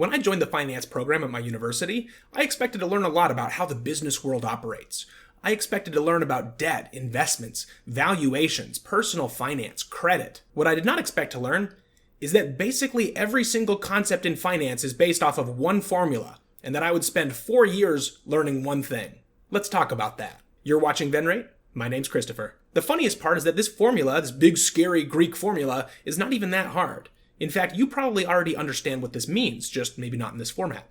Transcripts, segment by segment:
When I joined the finance program at my university, I expected to learn a lot about how the business world operates. I expected to learn about debt, investments, valuations, personal finance, credit. What I did not expect to learn is that basically every single concept in finance is based off of one formula, and that I would spend 4 years learning one thing. Let's talk about that. You're watching Venrate? My name's Christopher. The funniest part is that this formula, this big scary Greek formula, is not even that hard. In fact, you probably already understand what this means, just maybe not in this format.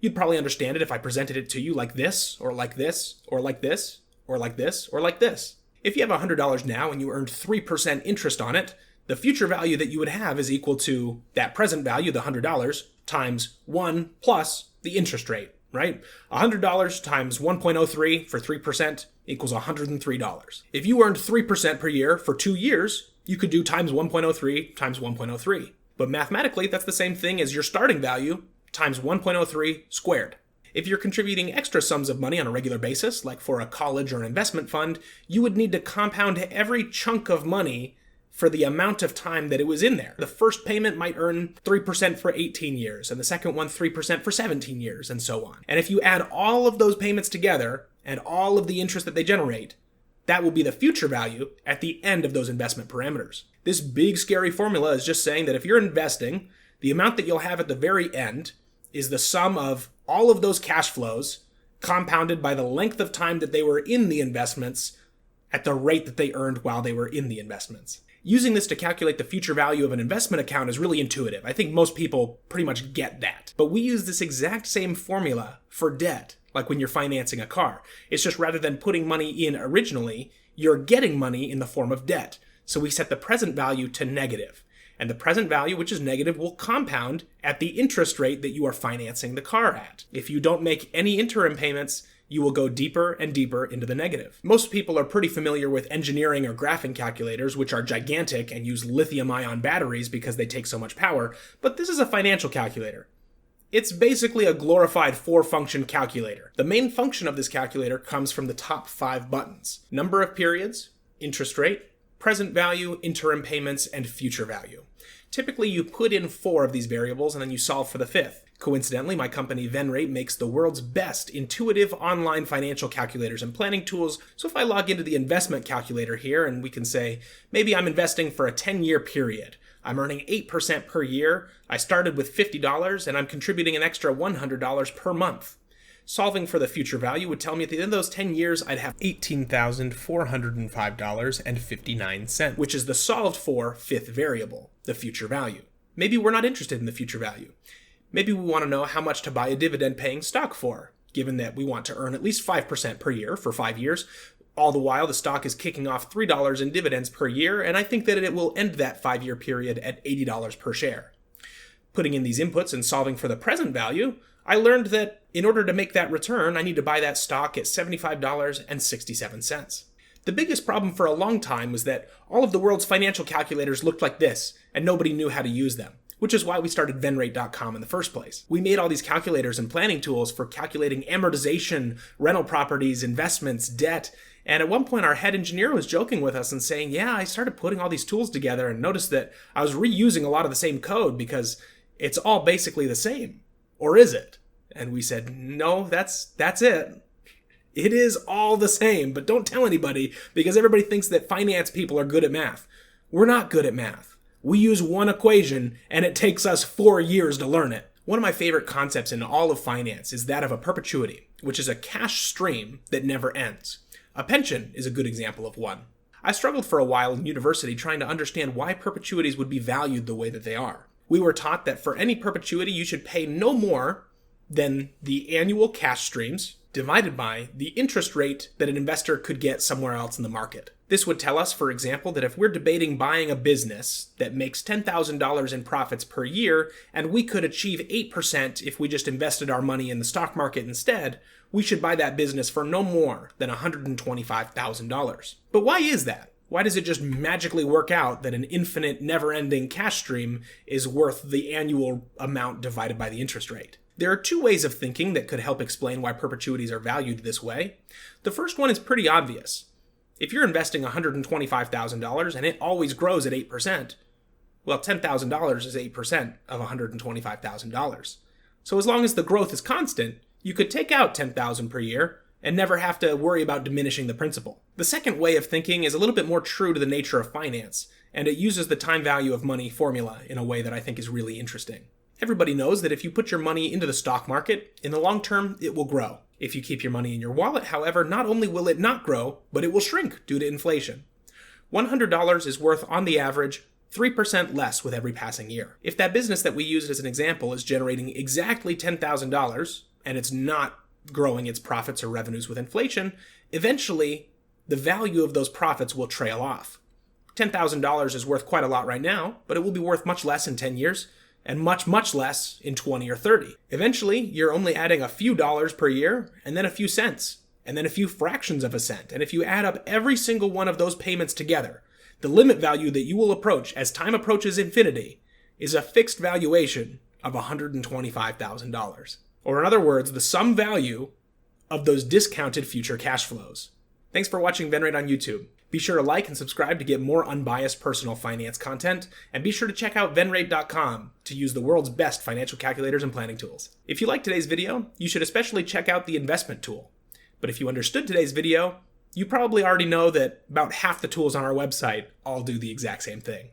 You'd probably understand it if I presented it to you like this, or like this, or like this, or like this, or like this. If you have $100 now and you earned 3% interest on it, the future value that you would have is equal to that present value, the $100, times 1 plus the interest rate, right? $100 times 1.03 for 3% equals $103. If you earned 3% per year for 2 years, you could do times 1.03 times 1.03. But mathematically, that's the same thing as your starting value times 1.03 squared. If you're contributing extra sums of money on a regular basis, like for a college or an investment fund, you would need to compound every chunk of money for the amount of time that it was in there. The first payment might earn 3% for 18 years, and the second one 3% for 17 years, and so on. And if you add all of those payments together, and all of the interest that they generate, that will be the future value at the end of those investment parameters. This big scary formula is just saying that if you're investing, the amount that you'll have at the very end is the sum of all of those cash flows compounded by the length of time that they were in the investments at the rate that they earned while they were in the investments. Using this to calculate the future value of an investment account is really intuitive. I think most people pretty much get that. But we use this exact same formula for debt, like when you're financing a car. It's just rather than putting money in originally, you're getting money in the form of debt. So we set the present value to negative. And the present value, which is negative, will compound at the interest rate that you are financing the car at. If you don't make any interim payments, you will go deeper and deeper into the negative. Most people are pretty familiar with engineering or graphing calculators, which are gigantic and use lithium-ion batteries because they take so much power, but this is a financial calculator. It's basically a glorified 4-function calculator. The main function of this calculator comes from the top 5 buttons: number of periods, interest rate, present value, interim payments, and future value. Typically, you put in 4 of these variables and then you solve for the 5th. Coincidentally, my company Venrate makes the world's best intuitive online financial calculators and planning tools. So if I log into the investment calculator here and we can say, maybe I'm investing for a 10-year period. I'm earning 8% per year. I started with $50 and I'm contributing an extra $100 per month. Solving for the future value would tell me at the end of those 10 years, I'd have $18,405.59, which is the solved for 5th variable, the future value. Maybe we're not interested in the future value. Maybe we want to know how much to buy a dividend-paying stock for, given that we want to earn at least 5% per year for 5 years. All the while, the stock is kicking off $3 in dividends per year, and I think that it will end that 5-year period at $80 per share. Putting in these inputs and solving for the present value, I learned that in order to make that return, I need to buy that stock at $75.67. The biggest problem for a long time was that all of the world's financial calculators looked like this, and nobody knew how to use them, which is why we started Venrate.com in the first place. We made all these calculators and planning tools for calculating amortization, rental properties, investments, debt, and at one point our head engineer was joking with us and saying, yeah, I started putting all these tools together and noticed that I was reusing a lot of the same code because it's all basically the same. Or is it? And we said, no, that's it. It is all the same, but don't tell anybody because everybody thinks that finance people are good at math. We're not good at math. We use one equation and it takes us 4 years to learn it. One of my favorite concepts in all of finance is that of a perpetuity, which is a cash stream that never ends. A pension is a good example of one. I struggled for a while in university trying to understand why perpetuities would be valued the way that they are. We were taught that for any perpetuity, you should pay no more than the annual cash streams divided by the interest rate that an investor could get somewhere else in the market. This would tell us, for example, that if we're debating buying a business that makes $10,000 in profits per year, and we could achieve 8% if we just invested our money in the stock market instead, we should buy that business for no more than $125,000. But why is that? Why does it just magically work out that an infinite, never-ending cash stream is worth the annual amount divided by the interest rate? There are 2 ways of thinking that could help explain why perpetuities are valued this way. The first one is pretty obvious. If you're investing $125,000 and it always grows at 8%, well, $10,000 is 8% of $125,000. So as long as the growth is constant, you could take out $10,000 per year and never have to worry about diminishing the principal. The second way of thinking is a little bit more true to the nature of finance, and it uses the time value of money formula in a way that I think is really interesting. Everybody knows that if you put your money into the stock market, in the long term, it will grow. If you keep your money in your wallet, however, not only will it not grow, but it will shrink due to inflation. $100 is worth, on the average, 3% less with every passing year. If that business that we used as an example is generating exactly $10,000, and it's not growing its profits or revenues with inflation, eventually the value of those profits will trail off. $10,000 is worth quite a lot right now, but it will be worth much less in 10 years, and much, much less in 20 or 30. Eventually, you're only adding a few dollars per year, and then a few cents, and then a few fractions of a cent. And if you add up every single one of those payments together, the limit value that you will approach as time approaches infinity is a fixed valuation of $125,000. Or in other words, the sum value of those discounted future cash flows. Thanks for watching Venrate on YouTube. Be sure to like and subscribe to get more unbiased personal finance content, and be sure to check out venrate.com to use the world's best financial calculators and planning tools. If you liked today's video, you should especially check out the investment tool. But if you understood today's video, you probably already know that about half the tools on our website all do the exact same thing.